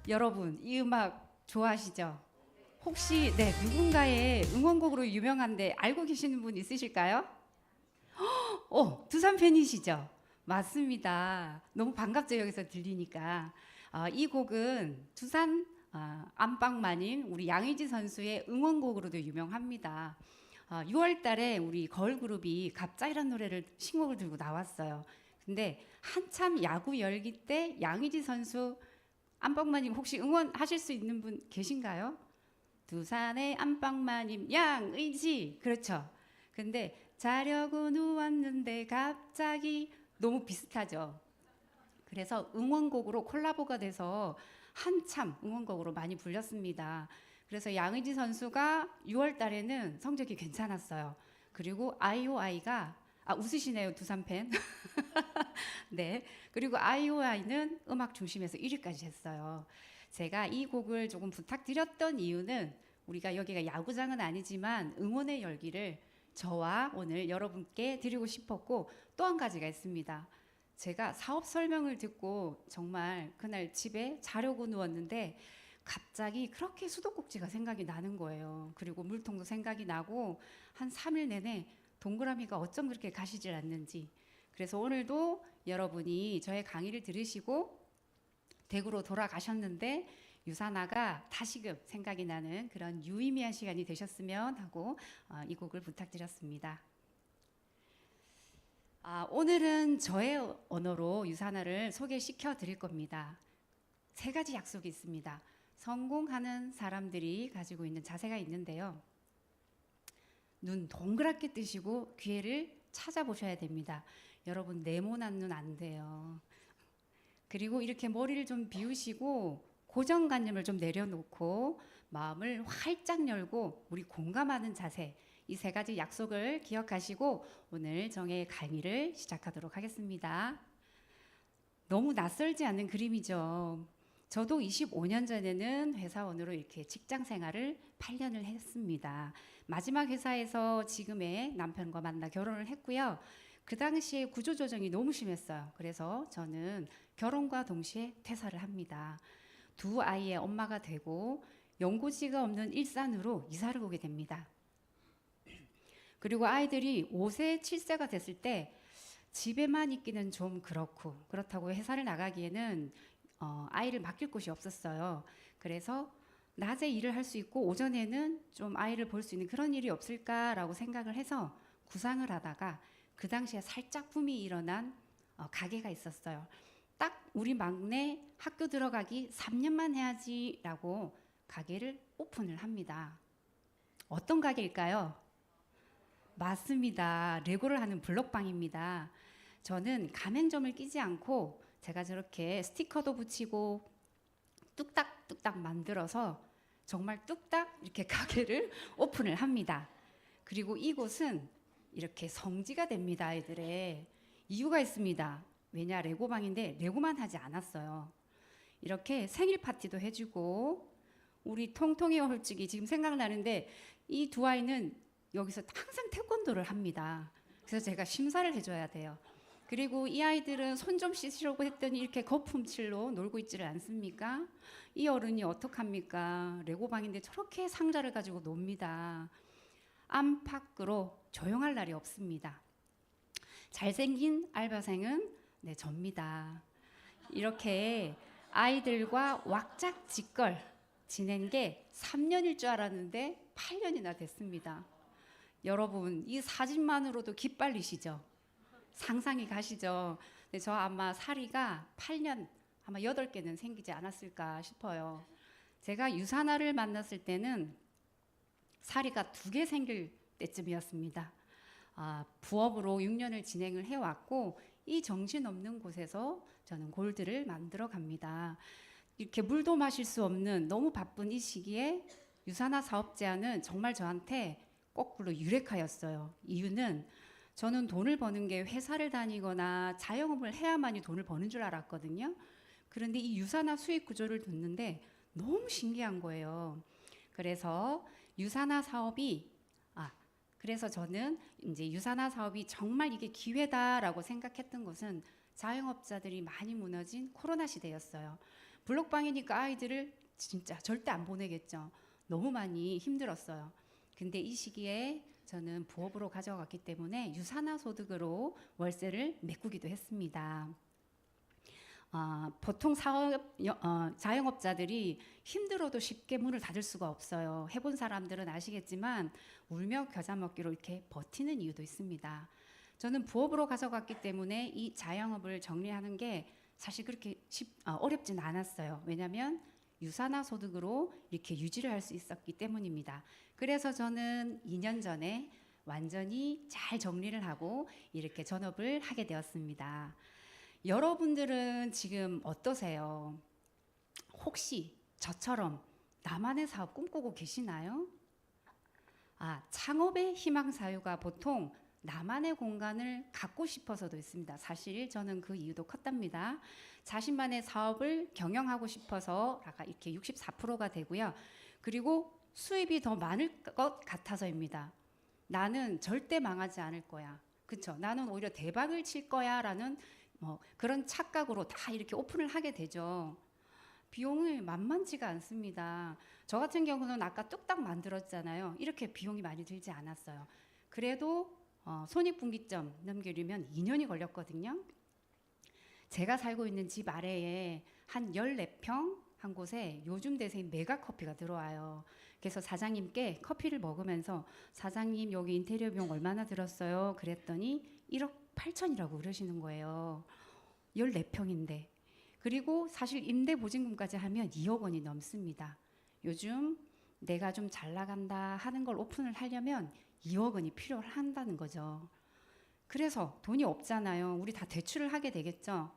여러분, 이 음악 좋아하시죠? 혹시 누군가의 응원곡으로 유명한데 알고 계시는 분 있으실까요? 두산 팬이시죠? 맞습니다. 너무 반갑죠, 여기서 들리니까. 이 곡은 두산 안방마님 우리 양의지 선수의 응원곡으로도 유명합니다. 6월 달에 우리 걸그룹이 갑자이란 노래를 신곡을 들고 나왔어요. 근데 한참 야구 열기 때 양의지 선수 안방마님 혹시 응원하실 수 있는 분 계신가요? 두산의 안방마님 양의지 그렇죠. 근데 자려고 누웠는데 갑자기 너무 비슷하죠. 그래서 응원곡으로 콜라보가 돼서 한참 응원곡으로 많이 불렸습니다. 그래서 양의지 선수가 6월 달에는 성적이 괜찮았어요. 그리고 IOI가 웃으시네요, 두산 팬. 네. 그리고 IOI는 음악 중심에서 1위까지 했어요. 제가 이 곡을 조금 부탁드렸던 이유는 우리가 여기가 야구장은 아니지만 응원의 열기를 저와 오늘 여러분께 드리고 싶었고 또 한 가지가 있습니다. 제가 사업 설명을 듣고 정말 그날 집에 자려고 누웠는데 갑자기 그렇게 수도꼭지가 생각이 나는 거예요. 그리고 물통도 생각이 나고 한 3일 내내 동그라미가 어쩜 그렇게 가시질 않는지. 그래서 오늘도 여러분이 저의 강의를 들으시고 대구로 돌아가셨는데 유사나가 다시금 생각이 나는 그런 유의미한 시간이 되셨으면 하고 이 곡을 부탁드렸습니다. 오늘은 저의 언어로 유사나를 소개시켜 드릴 겁니다. 세 가지 약속이 있습니다. 성공하는 사람들이 가지고 있는 자세가 있는데요. 눈 동그랗게 뜨시고 기회를 찾아보셔야 됩니다. 여러분 네모난 눈 안 돼요. 그리고 이렇게 머리를 좀 비우시고 고정관념을 좀 내려놓고 마음을 활짝 열고 우리 공감하는 자세, 이 세 가지 약속을 기억하시고 오늘 정의 강의를 시작하도록 하겠습니다. 너무 낯설지 않는 그림이죠. 저도 25년 전에는 회사원으로 이렇게 직장 생활을 8년을 했습니다. 마지막 회사에서 지금의 남편과 만나 결혼을 했고요. 그 당시에 구조조정이 너무 심했어요. 그래서 저는 결혼과 동시에 퇴사를 합니다. 두 아이의 엄마가 되고 연고지가 없는 일산으로 이사를 오게 됩니다. 그리고 아이들이 5세, 7세가 됐을 때 집에만 있기는 좀 그렇다고 회사를 나가기에는 아이를 맡길 곳이 없었어요. 그래서 낮에 일을 할 수 있고 오전에는 좀 아이를 볼 수 있는 그런 일이 없을까라고 생각을 해서 구상을 하다가 그 당시에 살짝 붐이 일어난 가게가 있었어요. 딱 우리 막내 학교 들어가기 3년만 해야지라고 가게를 오픈을 합니다. 어떤 가게일까요? 맞습니다. 레고를 하는 블록방입니다. 저는 가맹점을 끼지 않고 제가 저렇게 스티커도 붙이고 뚝딱뚝딱 만들어서 정말 뚝딱 이렇게 가게를 오픈을 합니다. 그리고 이곳은 이렇게 성지가 됩니다. 아이들의 이유가 있습니다. 왜냐, 레고방인데 레고만 하지 않았어요. 이렇게 생일 파티도 해주고 우리 통통이 홀쭉이 지금 생각나는데 이 두 아이는 여기서 항상 태권도를 합니다. 그래서 제가 심사를 해줘야 돼요. 그리고 이 아이들은 손 좀 씻으려고 했더니 이렇게 거품칠로 놀고 있지를 않습니까? 이 어른이 어떡합니까? 레고방인데 저렇게 상자를 가지고 놉니다. 안팎으로 조용할 날이 없습니다. 잘생긴 알바생은 접니다. 이렇게 아이들과 왁작지껄 지낸 게 3년일 줄 알았는데 8년이나 됐습니다. 여러분, 이 사진만으로도 기빨리시죠? 상상이 가시죠? 근데 저 아마 사리가 8년, 아마 8개는 생기지 않았을까 싶어요. 제가 유사나를 만났을 때는 사리가 2개 생길 때쯤이었습니다. 부업으로 6년을 진행을 해왔고 이 정신없는 곳에서 저는 골드를 만들어 갑니다. 이렇게 물도 마실 수 없는 너무 바쁜 이 시기에 유사나 사업 제안은 정말 저한테 거꾸로 유레카였어요. 이유는 저는 돈을 버는 게 회사를 다니거나 자영업을 해야만이 돈을 버는 줄 알았거든요. 그런데 이 유사나 수익 구조를 듣는데 너무 신기한 거예요. 그래서 유사나 사업이 그래서 저는 이제 유사나 사업이 정말 이게 기회다라고 생각했던 것은 자영업자들이 많이 무너진 코로나 시대였어요. 블록방이니까 아이들을 진짜 절대 안 보내겠죠. 너무 많이 힘들었어요. 근데 이 시기에 저는 부업으로 가져갔기 때문에 유산화소득으로 월세를 메꾸기도 했습니다. 보통 자영업자들이 힘들어도 쉽게 문을 닫을 수가 없어요. 해본 사람들은 아시겠지만 울며 겨자 먹기로 이렇게 버티는 이유도 있습니다. 저는 부업으로 가져갔기 때문에 이 자영업을 정리하는 게 사실 그렇게 어렵진 않았어요. 왜냐하면 유산화 소득으로 이렇게 유지를 할 수 있었기 때문입니다. 그래서 저는 2년 전에 완전히 잘 정리를 하고 이렇게 전업을 하게 되었습니다. 여러분들은 지금 어떠세요? 혹시 저처럼 나만의 사업 꿈꾸고 계시나요? 창업의 희망 사유가 보통 나만의 공간을 갖고 싶어서도 있습니다. 사실 저는 그 이유도 컸답니다. 자신만의 사업을 경영하고 싶어서 아까 이렇게 64%가 되고요. 그리고 수입이 더 많을 것 같아서입니다. 나는 절대 망하지 않을 거야. 그렇죠? 나는 오히려 대박을 칠 거야라는 그런 착각으로 다 이렇게 오픈을 하게 되죠. 비용이 만만치가 않습니다. 저 같은 경우는 아까 뚝딱 만들었잖아요. 이렇게 비용이 많이 들지 않았어요. 그래도 손익분기점 넘기려면 2년이 걸렸거든요. 제가 살고 있는 집 아래에 한 14평 한 곳에 요즘 대세인 메가커피가 들어와요. 그래서 사장님께 커피를 먹으면서 사장님 여기 인테리어 비용 얼마나 들었어요? 그랬더니 1억 8천이라고 그러시는 거예요. 14평인데. 그리고 사실 임대보증금까지 하면 2억 원이 넘습니다. 요즘 내가 좀 잘 나간다 하는 걸 오픈을 하려면 2억 원이 필요한다는 거죠. 그래서 돈이 없잖아요. 우리 다 대출을 하게 되겠죠.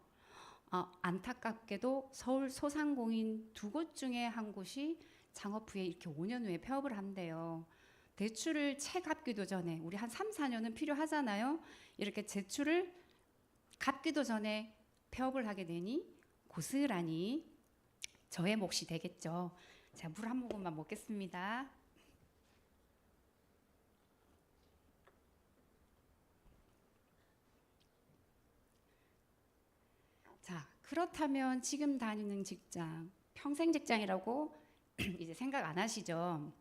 안타깝게도 서울 소상공인 2곳 중에 한 곳이 창업 후에 이렇게 5년 후에 폐업을 한대요. 대출을 채 갚기도 전에 우리 한 3, 4년은 필요하잖아요. 이렇게 대출을 갚기도 전에 폐업을 하게 되니 고스란히 저의 몫이 되겠죠. 자, 물 한 모금만 먹겠습니다. 자, 그렇다면 지금 다니는 직장, 평생 직장이라고 이제 생각 안 하시죠?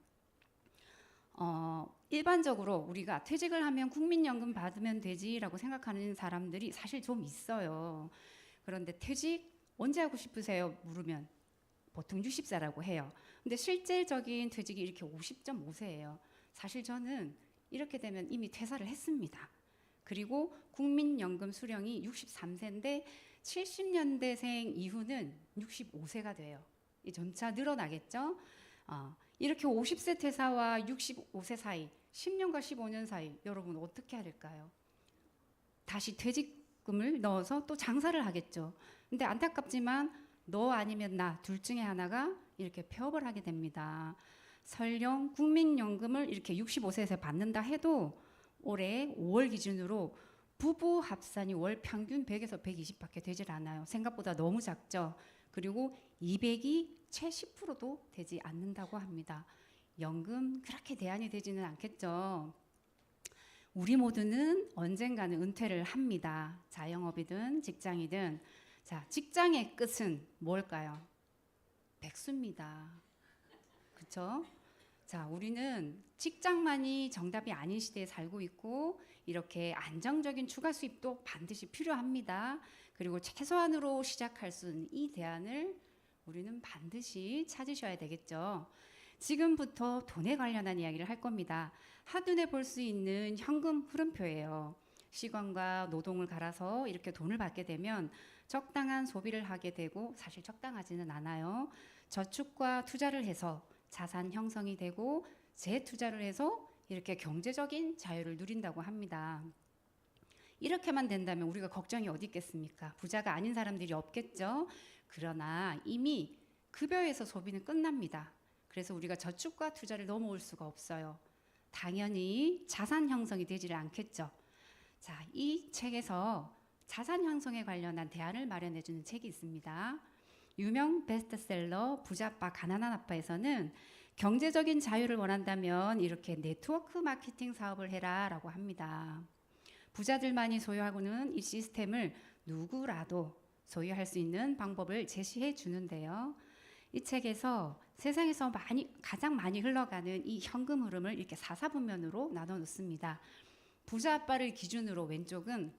일반적으로 우리가 퇴직을 하면 국민연금 받으면 되지라고 생각하는 사람들이 사실 좀 있어요. 그런데 퇴직 언제 하고 싶으세요? 물으면 보통 60세라고 해요. 근데 실질적인 퇴직이 이렇게 50.5세예요. 사실 저는 이렇게 되면 이미 퇴사를 했습니다. 그리고 국민연금 수령이 63세인데 70년대생 이후는 65세가 돼요. 이 점차 늘어나겠죠? 이렇게 50세 퇴사와 65세 사이, 10년과 15년 사이, 여러분 어떻게 해야 될까요? 다시 퇴직금을 넣어서 또 장사를 하겠죠. 근데 안타깝지만 너 아니면 나 둘 중에 하나가 이렇게 폐업을 하게 됩니다. 설령 국민연금을 이렇게 65세에서 받는다 해도 올해 5월 기준으로 부부 합산이 월 평균 100에서 120밖에 되질 않아요. 생각보다 너무 작죠. 그리고 200이 채 10%도 되지 않는다고 합니다. 연금 그렇게 대안이 되지는 않겠죠. 우리 모두는 언젠가는 은퇴를 합니다. 자영업이든 직장이든. 자, 직장의 끝은 뭘까요? 백수입니다. 그렇죠? 자, 우리는 직장만이 정답이 아닌 시대에 살고 있고 이렇게 안정적인 추가 수입도 반드시 필요합니다. 그리고 최소한으로 시작할 수 있는 이 대안을 우리는 반드시 찾으셔야 되겠죠. 지금부터 돈에 관련한 이야기를 할 겁니다. 한눈에 볼 수 있는 현금 흐름표예요. 시간과 노동을 갈아서 이렇게 돈을 받게 되면 적당한 소비를 하게 되고 사실 적당하지는 않아요. 저축과 투자를 해서 자산 형성이 되고 재투자를 해서 이렇게 경제적인 자유를 누린다고 합니다. 이렇게만 된다면 우리가 걱정이 어디 있겠습니까? 부자가 아닌 사람들이 없겠죠. 그러나 이미 급여에서 소비는 끝납니다. 그래서 우리가 저축과 투자를 넘어올 수가 없어요. 당연히 자산 형성이 되지를 않겠죠. 자, 이 책에서 자산 형성에 관련한 대안을 마련해 주는 책이 있습니다. 유명 베스트셀러 부자아빠 가난한 아빠에서는 경제적인 자유를 원한다면 이렇게 네트워크 마케팅 사업을 해라 라고 합니다. 부자들만이 소유하고는 이 시스템을 누구라도 소유할 수 있는 방법을 제시해 주는데요. 이 책에서 세상에서 가장 많이 흘러가는 이 현금 흐름을 이렇게 사사분면으로 나눠 놓습니다. 부자 아빠를 기준으로 왼쪽은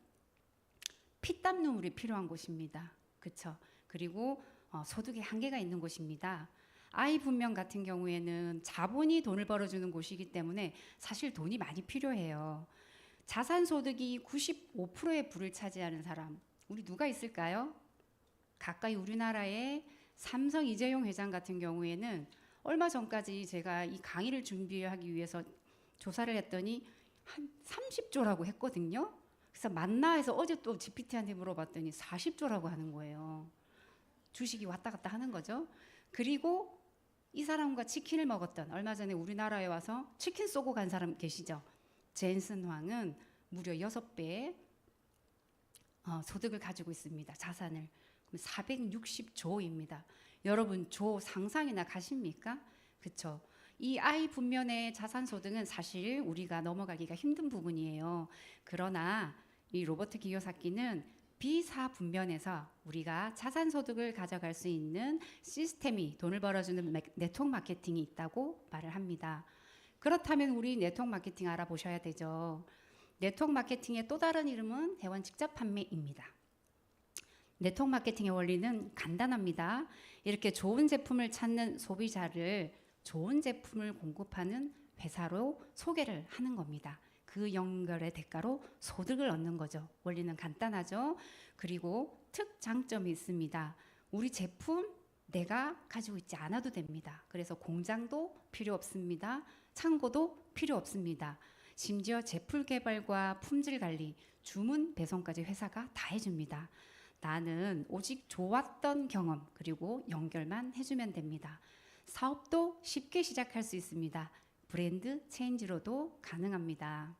피땀 눈물이 필요한 곳입니다. 그렇죠? 그리고 소득의 한계가 있는 곳입니다. 아이 분명 같은 경우에는 자본이 돈을 벌어주는 곳이기 때문에 사실 돈이 많이 필요해요. 자산 소득이 95%의 부를 차지하는 사람, 우리 누가 있을까요? 가까이 우리나라의 삼성 이재용 회장 같은 경우에는 얼마 전까지 제가 이 강의를 준비하기 위해서 조사를 했더니 한 30조라고 했거든요. 그래서 맞나 해서 어제 또 GPT한테 물어봤더니 40조라고 하는 거예요. 주식이 왔다 갔다 하는 거죠. 그리고 이 사람과 치킨을 먹었던, 얼마 전에 우리나라에 와서 치킨 쏘고 간 사람 계시죠? 젠슨 황은 무려 6배의 소득을 가지고 있습니다. 자산을. 460조입니다. 여러분 조 상상이나 가십니까? 그렇죠. 이 I 분면의 자산 소득은 사실 우리가 넘어가기가 힘든 부분이에요. 그러나 이 로버트 기요사키는 비사 분면에서 우리가 자산 소득을 가져갈 수 있는 시스템이, 돈을 벌어주는 네트워크 마케팅이 있다고 말을 합니다. 그렇다면 우리 네트워크 마케팅 알아보셔야 되죠. 네트워크 마케팅의 또 다른 이름은 회원 직접 판매입니다. 네트워크 마케팅의 원리는 간단합니다. 이렇게 좋은 제품을 찾는 소비자를 좋은 제품을 공급하는 회사로 소개를 하는 겁니다. 그 연결의 대가로 소득을 얻는 거죠. 원리는 간단하죠. 그리고 특장점이 있습니다. 우리 제품 내가 가지고 있지 않아도 됩니다. 그래서 공장도 필요 없습니다. 창고도 필요 없습니다. 심지어 제품 개발과 품질 관리, 주문 배송까지 회사가 다 해줍니다. 나는 오직 좋았던 경험 그리고 연결만 해주면 됩니다. 사업도 쉽게 시작할 수 있습니다. 브랜드 체인지로도 가능합니다.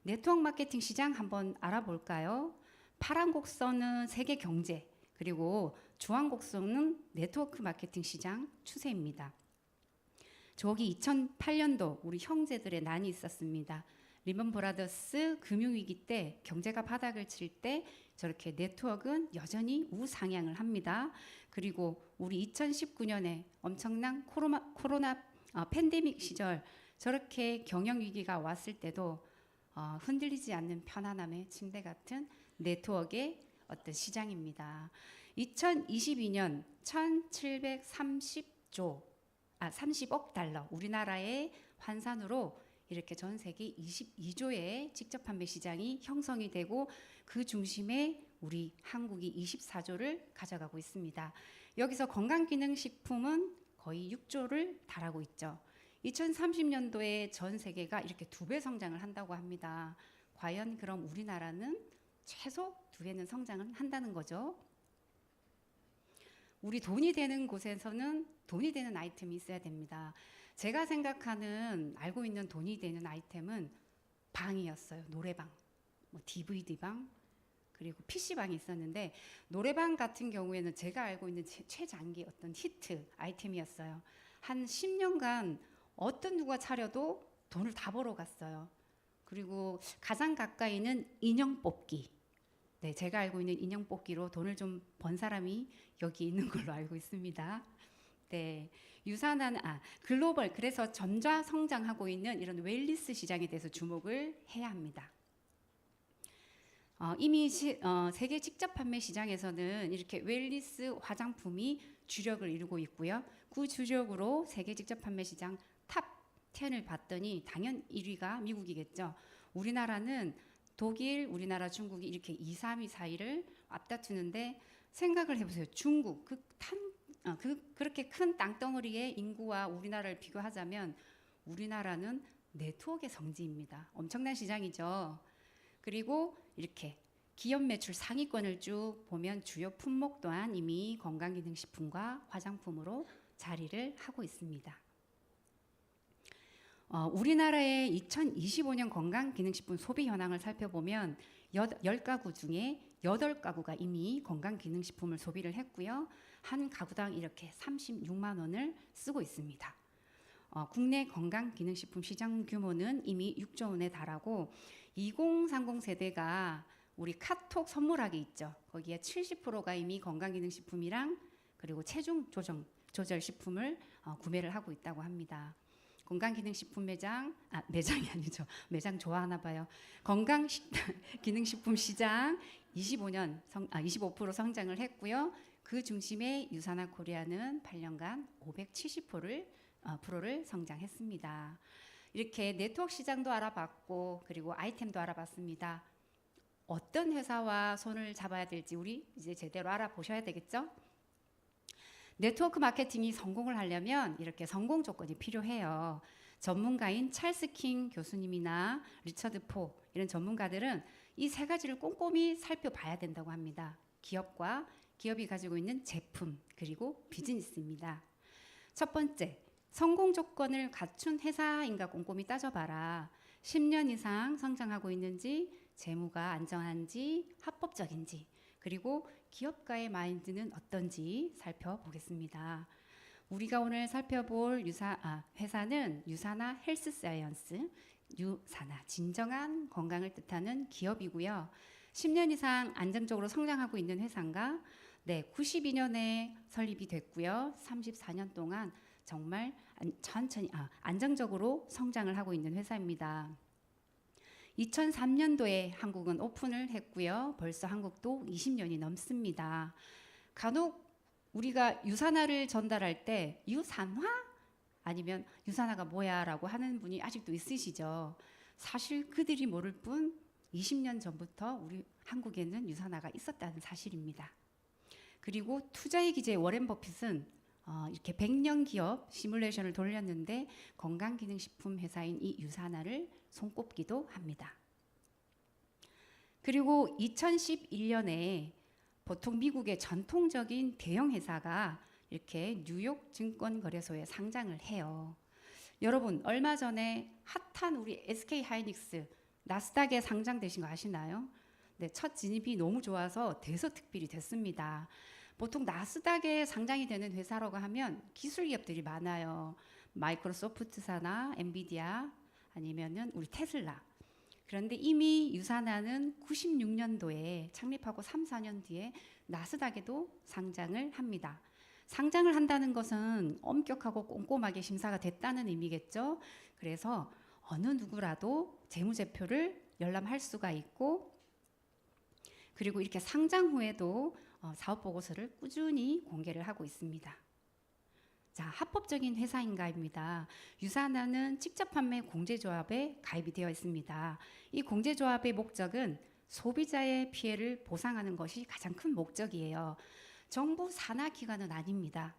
네트워크 마케팅 시장 한번 알아볼까요? 파란 곡선은 세계 경제, 그리고 주황 곡선은 네트워크 마케팅 시장 추세입니다. 저기 2008년도 우리 형제들의 난이 있었습니다. 리먼 브라더스 금융위기 때 경제가 바닥을 칠 때 저렇게 네트워크는 여전히 우상향을 합니다. 그리고 우리 2019년에 엄청난 코로나 팬데믹 시절 저렇게 경영위기가 왔을 때도 흔들리지 않는 편안함의 침대 같은 네트워크의 어떤 시장입니다. 2022년 30억 달러, 우리나라의 환산으로 이렇게 전 세계 22조의 직접 판매 시장이 형성이 되고 그 중심에 우리 한국이 24조를 가져가고 있습니다. 여기서 건강기능식품은 거의 6조를 달하고 있죠. 2030년도에 전 세계가 이렇게 2배 성장을 한다고 합니다. 과연 그럼 우리나라는 최소 2배는 성장을 한다는 거죠. 우리 돈이 되는 곳에서는 돈이 되는 아이템이 있어야 됩니다. 제가 생각하는, 알고 있는 돈이 되는 아이템은 방이었어요. 노래방, DVD방, 그리고 PC방이 있었는데, 노래방 같은 경우에는 제가 알고 있는 최장기 어떤 히트 아이템이었어요. 한 10년간 어떤 누가 차려도 돈을 다 벌어갔어요. 그리고 가장 가까이는 인형 뽑기. 네, 제가 알고 있는 인형 뽑기로 돈을 좀 번 사람이 여기 있는 걸로 알고 있습니다. 네, 유산한 글로벌, 그래서 전자 성장하고 있는 이런 웰니스 시장에 대해서 주목을 해야 합니다. 이미 세계 직접 판매 시장에서는 이렇게 웰니스 화장품이 주력을 이루고 있고요. 그 주력으로 세계 직접 판매 시장 탑 10을 봤더니 당연 1위가 미국이겠죠. 우리나라는 독일, 우리나라, 중국이 이렇게 2, 3위 사이를 앞다투는데, 생각을 해보세요. 중국, 그렇게 큰 땅덩어리의 인구와 우리나라를 비교하자면 우리나라는 네트워크의 성지입니다. 엄청난 시장이죠. 그리고 이렇게 기업 매출 상위권을 쭉 보면 주요 품목 또한 이미 건강기능식품과 화장품으로 자리를 하고 있습니다. 우리나라의 2025년 건강기능식품 소비 현황을 살펴보면 10가구 중에 8가구가 이미 건강기능식품을 소비를 했고요. 한 가구당 이렇게 36만 원을 쓰고 있습니다. 국내 건강기능식품 시장 규모는 이미 6조 원에 달하고 2030 세대가 우리 카톡 선물하기 있죠. 거기에 70%가 이미 건강기능식품이랑 그리고 체중 조절 식품을 구매를 하고 있다고 합니다. 건강기능식품 매장이 아니죠. 매장 좋아하나 봐요. 건강기능식품 시장 25% 성장을 했고요. 그 중심에 유산화 코리아는 8년간 570%를 성장했습니다. 이렇게 네트워크 시장도 알아봤고 그리고 아이템도 알아봤습니다. 어떤 회사와 손을 잡아야 될지 우리 이제 제대로 알아보셔야 되겠죠? 네트워크 마케팅이 성공을 하려면 이렇게 성공 조건이 필요해요. 전문가인 찰스 킹 교수님이나 리처드 포 이런 전문가들은 이 세 가지를 꼼꼼히 살펴봐야 된다고 합니다. 기업이 가지고 있는 제품 그리고 비즈니스입니다. 첫 번째, 성공 조건을 갖춘 회사인가 꼼꼼히 따져봐라. 10년 이상 성장하고 있는지, 재무가 안정한지, 합법적인지, 그리고 기업가의 마인드는 어떤지 살펴보겠습니다. 우리가 오늘 살펴볼 회사는 유사나 헬스 사이언스, 유사나 진정한 건강을 뜻하는 기업이고요. 10년 이상 안정적으로 성장하고 있는 회사인가? 네, 92년에 설립이 됐고요. 34년 동안 정말 안정적으로 성장을 하고 있는 회사입니다. 2003년도에 한국은 오픈을 했고요. 벌써 한국도 20년이 넘습니다. 간혹 우리가 유산화를 전달할 때 유산화? 아니면 유산화가 뭐야? 라고 하는 분이 아직도 있으시죠. 사실 그들이 모를 뿐 20년 전부터 우리 한국에는 유산화가 있었다는 사실입니다. 그리고 투자의 기재 워렌 버핏은 이렇게 100년 기업 시뮬레이션을 돌렸는데 건강기능식품 회사인 이 유산화를 손꼽기도 합니다. 그리고 2011년에 보통 미국의 전통적인 대형 회사가 이렇게 뉴욕 증권거래소에 상장을 해요. 여러분 얼마 전에 핫한 우리 SK 하이닉스 나스닥에 상장되신 거 아시나요? 네, 첫 진입이 너무 좋아서 대서특필이 됐습니다. 보통 나스닥에 상장이 되는 회사라고 하면 기술 기업들이 많아요. 마이크로소프트사나 엔비디아 아니면은 우리 테슬라. 그런데 이미 유산화는 96년도에 창립하고 3, 4년 뒤에 나스닥에도 상장을 합니다. 상장을 한다는 것은 엄격하고 꼼꼼하게 심사가 됐다는 의미겠죠. 그래서 어느 누구라도 재무제표를 열람할 수가 있고 그리고 이렇게 상장 후에도 사업보고서를 꾸준히 공개를 하고 있습니다. 자, 합법적인 회사인가입니다. 유산화는 직접 판매 공제조합에 가입이 되어 있습니다. 이 공제조합의 목적은 소비자의 피해를 보상하는 것이 가장 큰 목적이에요. 정부 산하기관은 아닙니다.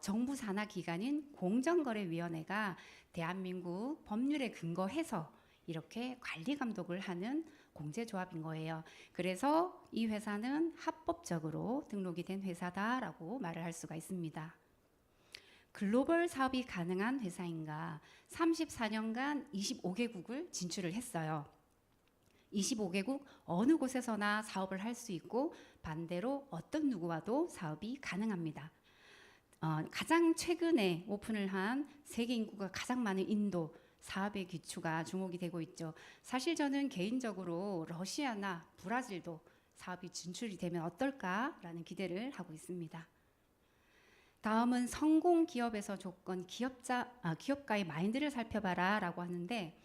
정부 산하기관인 공정거래위원회가 대한민국 법률에 근거해서 이렇게 관리 감독을 하는 공제조합인 거예요. 그래서 이 회사는 합법적으로 등록이 된 회사다라고 말을 할 수가 있습니다. 글로벌 사업이 가능한 회사인가? 34년간 25개국을 진출을 했어요. 25개국 어느 곳에서나 사업을 할 수 있고 반대로 어떤 누구와도 사업이 가능합니다. 가장 최근에 오픈을 한 세계 인구가 가장 많은 인도 사업의 기초가 주목이 되고 있죠. 사실 저는 개인적으로 러시아나 브라질도 사업이 진출이 되면 어떨까라는 기대를 하고 있습니다. 다음은 성공 기업에서 조건 기업가의 마인드를 살펴봐라 라고 하는데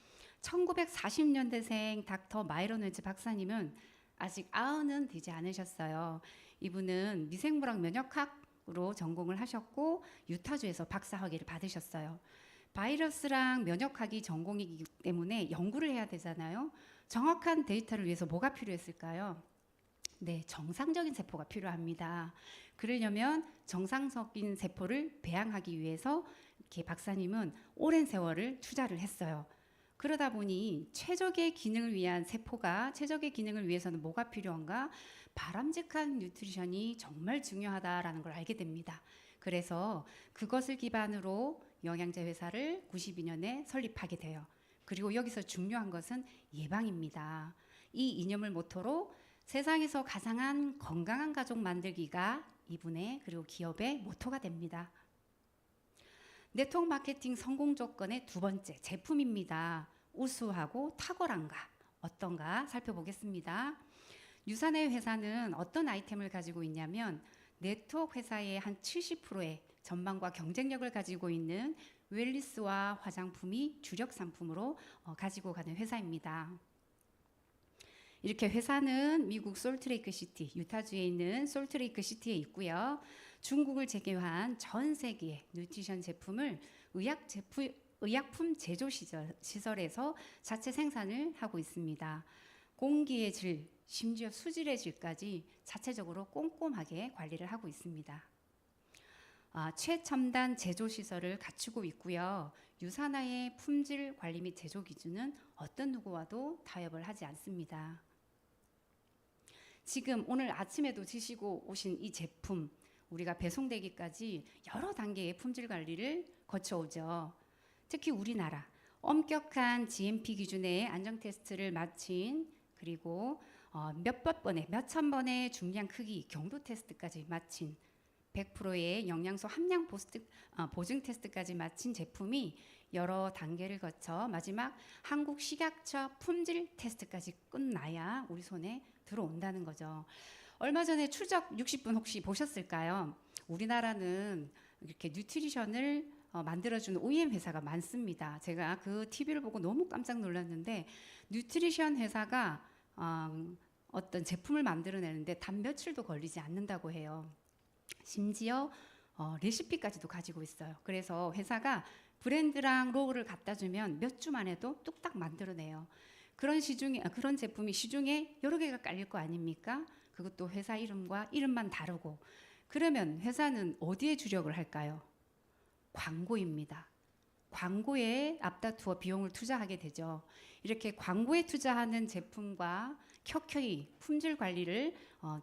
1940년대생 닥터 마이런 웨즈 박사님은 아직 90은 되지 않으셨어요. 이분은 미생물학 면역학으로 전공을 하셨고 유타주에서 박사학위를 받으셨어요. 바이러스랑 면역학이 전공이기 때문에 연구를 해야 되잖아요. 정확한 데이터를 위해서 뭐가 필요했을까요? 네, 정상적인 세포가 필요합니다. 그러려면 정상적인 세포를 배양하기 위해서 이렇게 박사님은 오랜 세월을 투자를 했어요. 그러다 보니 최적의 기능을 위해서는 뭐가 필요한가? 바람직한 뉴트리션이 정말 중요하다라는 걸 알게 됩니다. 그래서 그것을 기반으로 영양제 회사를 92년에 설립하게 돼요. 그리고 여기서 중요한 것은 예방입니다. 이 이념을 모토로 세상에서 가장 건강한 가족 만들기가 이분의 그리고 기업의 모토가 됩니다. 네트워크 마케팅 성공 조건의 두 번째 제품입니다. 우수하고 탁월한가 어떤가 살펴보겠습니다. 유산의 회사는 어떤 아이템을 가지고 있냐면 네트워크 회사의 한 70%의 전망과 경쟁력을 가지고 있는 웰니스와 화장품이 주력 상품으로 가지고 가는 회사입니다. 이렇게 회사는 미국 솔트레이크 시티, 유타주에 있는 솔트레이크 시티에 있고요. 중국을 제외한 전 세계의 뉴트리션 제품을 의약품 제조 시설에서 자체 생산을 하고 있습니다. 공기의 질, 심지어 수질의 질까지 자체적으로 꼼꼼하게 관리를 하고 있습니다. 최첨단 제조 시설을 갖추고 있고요. 유산화의 품질 관리 및 제조 기준은 어떤 누구와도 타협을 하지 않습니다. 지금 오늘 아침에도 드시고 오신 이 제품, 우리가 배송되기까지 여러 단계의 품질 관리를 거쳐오죠. 특히 우리나라 엄격한 GMP 기준의 안정 테스트를 마친, 그리고 몇천 번의 중량 크기 경도 테스트까지 마친, 100%의 영양소 함량 보증 테스트까지 마친 제품이 여러 단계를 거쳐 마지막 한국 식약처 품질 테스트까지 끝나야 우리 손에 들어온다는 거죠. 얼마 전에 추적 60분 혹시 보셨을까요? 우리나라는 이렇게 뉴트리션을 만들어주는 OEM 회사가 많습니다. 제가 그 TV를 보고 너무 깜짝 놀랐는데, 뉴트리션 회사가 어떤 제품을 만들어내는데 단 며칠도 걸리지 않는다고 해요. 심지어 레시피까지도 가지고 있어요. 그래서 회사가 브랜드랑 로고를 갖다 주면 몇 주만 해도 뚝딱 만들어내요. 그런 제품이 시중에 여러 개가 깔릴 거 아닙니까? 그것도 회사 이름과 이름만 다르고. 그러면 회사는 어디에 주력을 할까요? 광고입니다. 광고에 앞다투어 비용을 투자하게 되죠. 이렇게 광고에 투자하는 제품과 켜켜이 품질 관리를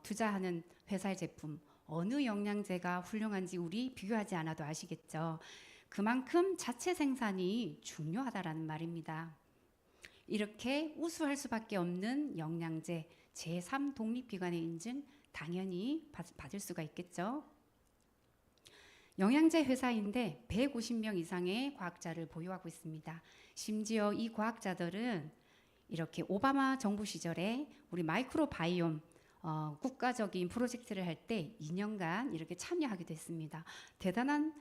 투자하는 회사의 제품, 어느 영양제가 훌륭한지 우리 비교하지 않아도 아시겠죠. 그만큼 자체 생산이 중요하다라는 말입니다. 이렇게 우수할 수밖에 없는 영양제 제3 독립기관의 인증 당연히 받을 수가 있겠죠. 영양제 회사인데 150명 이상의 과학자를 보유하고 있습니다. 심지어 이 과학자들은 이렇게 오바마 정부 시절에 우리 마이크로바이옴 국가적인 프로젝트를 할 때 2년간 이렇게 참여하기도 했습니다. 대단한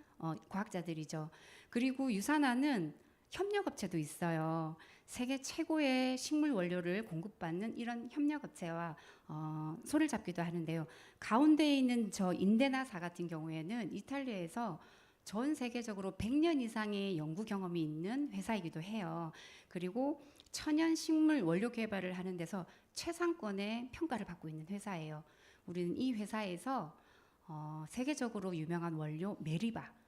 과학자들이죠. 그리고 유산화는 협력업체도 있어요. 세계 최고의 식물 원료를 공급받는 이런 협력업체와 손을 잡기도 하는데요. 가운데에 있는 저 인데나사 같은 경우에는 이탈리아에서 전 세계적으로 100년 이상의 연구 경험이 있는 회사이기도 해요. 그리고 천연 식물 원료 개발을 하는 데서 최상권의 평가를 받고 있는 회사예요. 우리는 이 회사에서 세계적으로 유명한 원료 메리바,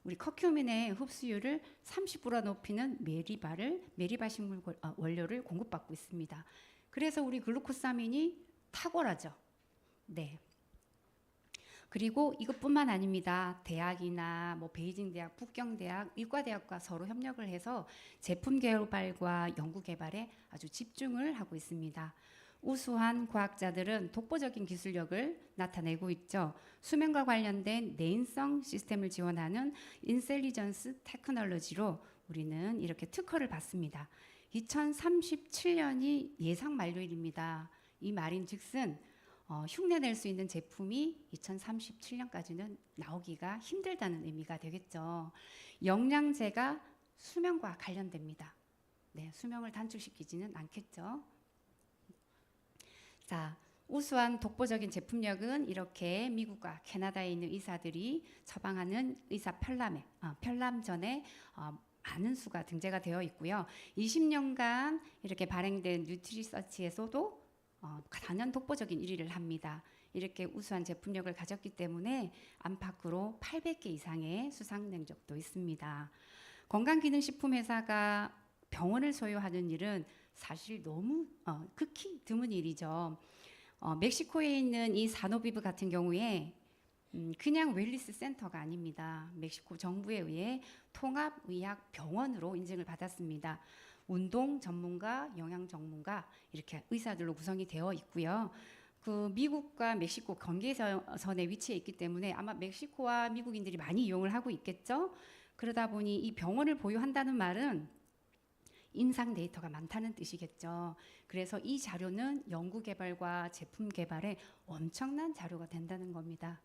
우리 커큐민의 흡수율을 30% 높이는 메리바 식물 원료를 공급받고 있습니다. 그래서 우리 글루코사민이 탁월하죠. 네. 그리고 이것뿐만 아닙니다. 대학이나 베이징 대학, 북경 대학, 의과대학과 서로 협력을 해서 제품 개발과 연구 개발에 아주 집중을 하고 있습니다. 우수한 과학자들은 독보적인 기술력을 나타내고 있죠. 수면과 관련된 내인성 시스템을 지원하는 인셀리전스 테크놀로지로 우리는 이렇게 특허를 받습니다. 2037년이 예상 만료일입니다. 이 말인즉슨 흉내낼 수 있는 제품이 2037년까지는 나오기가 힘들다는 의미가 되겠죠. 영양제가 수명과 관련됩니다. 네, 수명을 단축시키지는 않겠죠. 자, 우수한 독보적인 제품력은 이렇게 미국과 캐나다에 있는 의사들이 처방하는 의사 편람전에 많은 수가 등재가 되어 있고요. 20년간 이렇게 발행된 뉴트리서치에서도 단연 독보적인 1위를 합니다. 이렇게 우수한 제품력을 가졌기 때문에 안팎으로 800개 이상의 수상 능력도 있습니다. 건강기능식품 회사가 병원을 소유하는 일은 사실 너무 극히 드문 일이죠. 멕시코에 있는 이 사노비브 같은 경우에 그냥 웰니스 센터가 아닙니다. 멕시코 정부에 의해 통합의학병원으로 인증을 받았습니다. 운동 전문가, 영양 전문가 이렇게 의사들로 구성이 되어 있고요. 그 미국과 멕시코 경계선에 위치해 있기 때문에 아마 멕시코와 미국인들이 많이 이용을 하고 있겠죠. 그러다 보니 이 병원을 보유한다는 말은 임상 데이터가 많다는 뜻이겠죠. 그래서 이 자료는 연구 개발과 제품 개발에 엄청난 자료가 된다는 겁니다.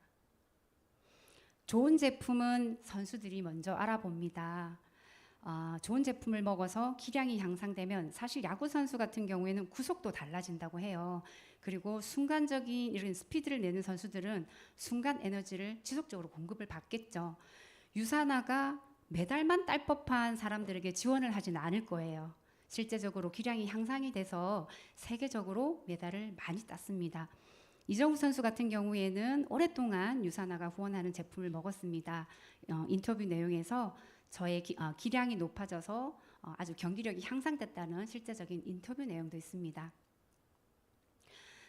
좋은 제품은 선수들이 먼저 알아봅니다. 좋은 제품을 먹어서 기량이 향상되면 사실 야구 선수 같은 경우에는 구속도 달라진다고 해요. 그리고 순간적인 이런 스피드를 내는 선수들은 순간 에너지를 지속적으로 공급을 받겠죠. 유산화가 메달만 딸 법한 사람들에게 지원을 하지는 않을 거예요. 실제적으로 기량이 향상이 돼서 세계적으로 메달을 많이 땄습니다. 이정우 선수 같은 경우에는 오랫동안 유산화가 후원하는 제품을 먹었습니다. 인터뷰 내용에서 저의 기량이 높아져서 아주 경기력이 향상됐다는 실제적인 인터뷰 내용도 있습니다.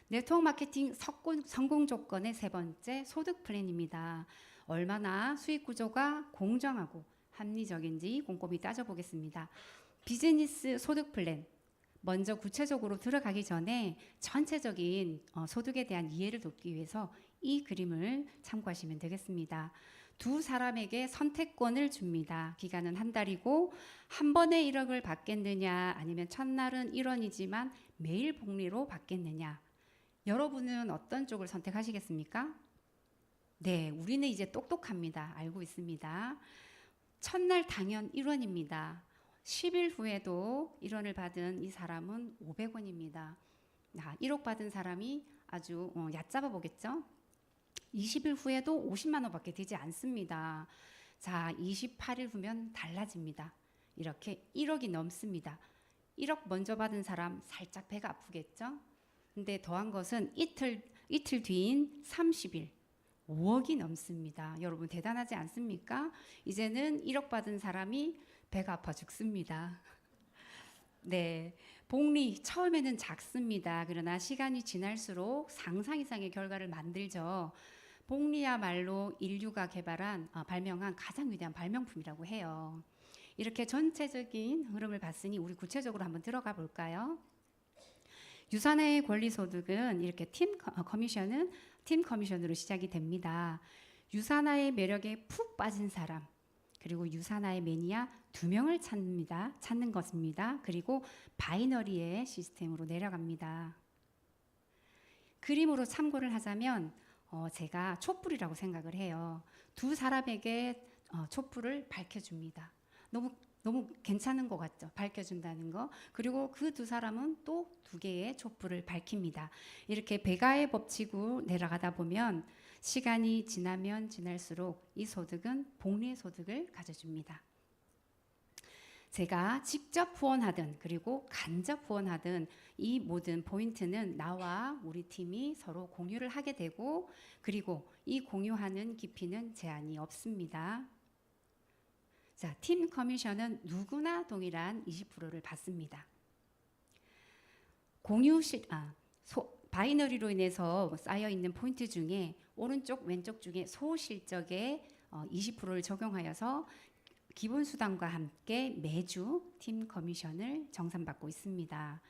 네트워크 마케팅 성공 조건의 세 번째, 소득 플랜입니다. 얼마나 수익 구조가 공정하고 합리적인지 꼼꼼히 따져보겠습니다. 비즈니스 소득 플랜. 먼저 구체적으로 들어가기 전에 전체적인 소득에 대한 이해를 돕기 위해서 이 그림을 참고하시면 되겠습니다. 두 사람에게 선택권을 줍니다. 기간은 한 달이고 한 번에 1억을 받겠느냐 아니면 첫날은 1원이지만 매일 복리로 받겠느냐. 여러분은 어떤 쪽을 선택하시겠습니까? 네, 우리는 이제 똑똑합니다. 알고 있습니다. 첫날 당연 1원입니다. 10일 후에도 1원을 받은 이 사람은 500원입니다. 1억 받은 사람이 아주 얕잡아 보겠죠? 20일 후에도 50만 원밖에 되지 않습니다. 자, 28일 후면 달라집니다. 이렇게 1억이 넘습니다. 1억 먼저 받은 사람 살짝 배가 아프겠죠? 근데 더한 것은 이틀 뒤인 30일 5억이 넘습니다. 여러분 대단하지 않습니까? 이제는 1억 받은 사람이 배가 아파 죽습니다. 네, 복리 처음에는 작습니다. 그러나 시간이 지날수록 상상 이상의 결과를 만들죠. 복리야말로 인류가 발명한 가장 위대한 발명품이라고 해요. 이렇게 전체적인 흐름을 봤으니 우리 구체적으로 한번 들어가 볼까요? 유산화의 권리소득은 이렇게 팀 커미션으로 시작이 됩니다. 유산화의 매력에 푹 빠진 사람, 그리고 유산화의 매니아 2명을 찾는 것입니다. 그리고 바이너리의 시스템으로 내려갑니다. 그림으로 참고를 하자면 제가 촛불이라고 생각을 해요. 두 사람에게 촛불을 밝혀줍니다. 너무 괜찮은 것 같죠? 밝혀준다는 거. 그리고 그 두 사람은 또 2개의 촛불을 밝힙니다. 이렇게 배가의 법칙으로 내려가다 보면 시간이 지나면 지날수록 이 소득은 복리의 소득을 가져줍니다. 제가 직접 후원하든 그리고 간접 후원하든 이 모든 포인트는 나와 우리 팀이 서로 공유를 하게 되고, 그리고 이 공유하는 깊이는 제한이 없습니다. 자, 팀 커미션은 누구나 동일한 20%를 받습니다. 바이너리로 인해서 쌓여 있는 포인트 중에 오른쪽 왼쪽 중에 소실적에 20%를 적용하여서 기본 수당과 함께 매주 팀 커미션을 정산받고 있습니다.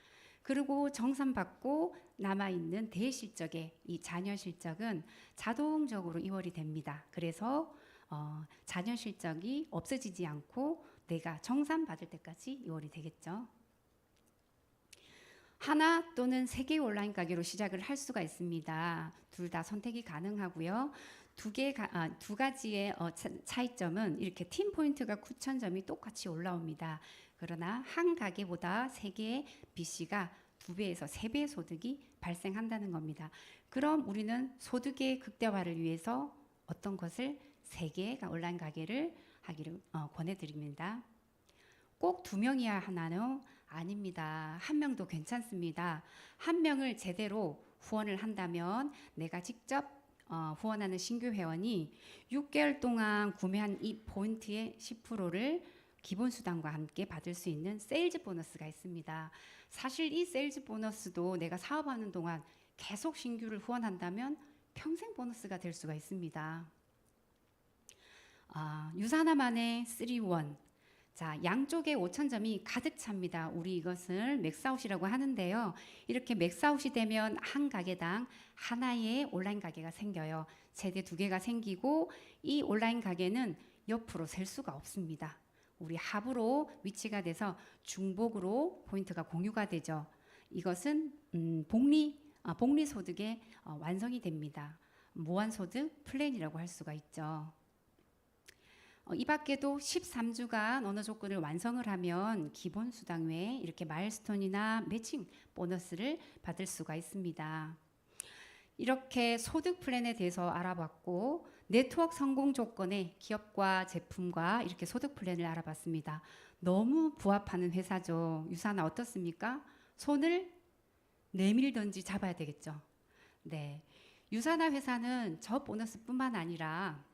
그리고 정산받고 남아있는 대실적의 이 잔여 실적은 자동적으로 이월이 됩니다. 그래서 잔여 실적이 없어지지 않고 내가 정산받을 때까지 이월이 되겠죠. 하나 또는 3개의 온라인 가게로 시작을 할 수가 있습니다. 둘 다 선택이 가능하고요. 두 가지의 차이점은 이렇게 팀 포인트가 9,000점이 똑같이 올라옵니다. 그러나 한 가게보다 3개의 BC가 2배에서 3배의 소득이 발생한다는 겁니다. 그럼 우리는 소득의 극대화를 위해서 어떤 것을 3개의 온라인 가게를 하기를 권해드립니다. 꼭 2명이야 하나요? 아닙니다. 1명도 괜찮습니다. 1명을 제대로 후원을 한다면 내가 직접 후원하는 신규 회원이 6개월 동안 구매한 이 포인트의 10%를 기본 수당과 함께 받을 수 있는 세일즈 보너스가 있습니다. 사실 이 세일즈 보너스도 내가 사업하는 동안 계속 신규를 후원한다면 평생 보너스가 될 수가 있습니다. 유산화만의 3-1. 자, 양쪽에 5,000점이 가득 찹니다. 우리 이것을 맥스아웃이라고 하는데요. 이렇게 맥스아웃이 되면 한 가게당 하나의 온라인 가게가 생겨요. 최대 2개가 생기고 이 온라인 가게는 옆으로 셀 수가 없습니다. 우리 합으로 위치가 돼서 중복으로 포인트가 공유가 되죠. 이것은 복리소득의 완성이 됩니다. 무한소득 플랜이라고 할 수가 있죠. 이 밖에도 13주간 언어 조건을 완성을 하면 기본수당 외에 이렇게 마일스톤이나 매칭 보너스를 받을 수가 있습니다. 이렇게 소득 플랜에 대해서 알아봤고 네트워크 성공 조건에 기업과 제품과 이렇게 소득 플랜을 알아봤습니다. 너무 부합하는 회사죠. 유사나 어떻습니까? 손을 내밀든지 잡아야 되겠죠. 네, 유사나 회사는 저 보너스뿐만 아니라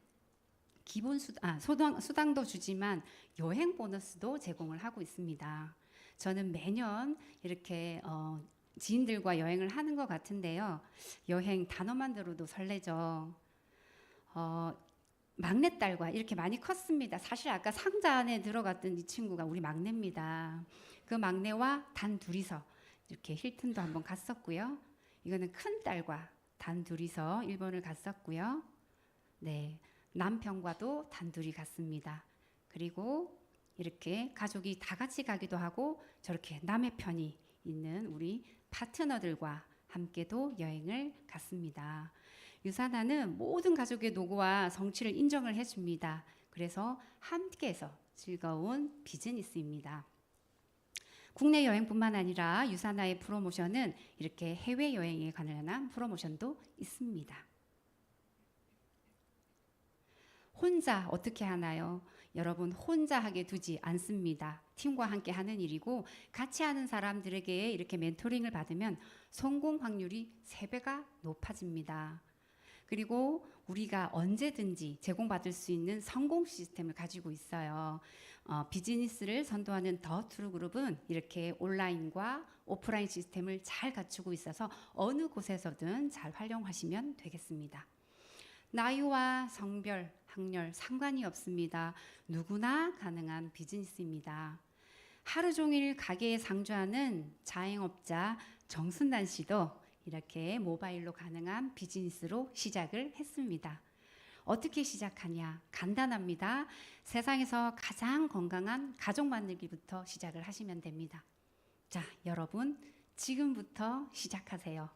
기본 수당도 주지만 여행 보너스도 제공을 하고 있습니다. 저는 매년 이렇게 지인들과 여행을 하는 것 같은데요. 여행 단어만 들어도 설레죠. 막내딸과 이렇게 많이 컸습니다. 사실 아까 상자 안에 들어갔던 이 친구가 우리 막내입니다. 그 막내와 단 둘이서 이렇게 힐튼도 한번 갔었고요. 이거는 큰 딸과 단 둘이서 일본을 갔었고요. 네, 남편과도 단둘이 갔습니다. 그리고 이렇게 가족이 다 같이 가기도 하고 저렇게 남의 편이 있는 우리 파트너들과 함께도 여행을 갔습니다. 유사나는 모든 가족의 노고와 성취를 인정을 해줍니다. 그래서 함께해서 즐거운 비즈니스입니다. 국내 여행뿐만 아니라 유사나의 프로모션은 이렇게 해외 여행에 관련한 프로모션도 있습니다. 혼자 어떻게 하나요? 여러분 혼자 하게 두지 않습니다. 팀과 함께 하는 일이고 같이 하는 사람들에게 이렇게 멘토링을 받으면 성공 확률이 3배가 높아집니다. 그리고 우리가 언제든지 제공받을 수 있는 성공 시스템을 가지고 있어요. 비즈니스를 선도하는 더 트루그룹은 이렇게 온라인과 오프라인 시스템을 잘 갖추고 있어서 어느 곳에서든 잘 활용하시면 되겠습니다. 나이와 성별, 학렬 상관이 없습니다. 누구나 가능한 비즈니스입니다. 하루 종일 가게에 상주하는 자영업자 정순단 씨도 이렇게 모바일로 가능한 비즈니스로 시작을 했습니다. 어떻게 시작하냐? 간단합니다. 세상에서 가장 건강한 가족 만들기부터 시작을 하시면 됩니다. 자, 여러분 지금부터 시작하세요.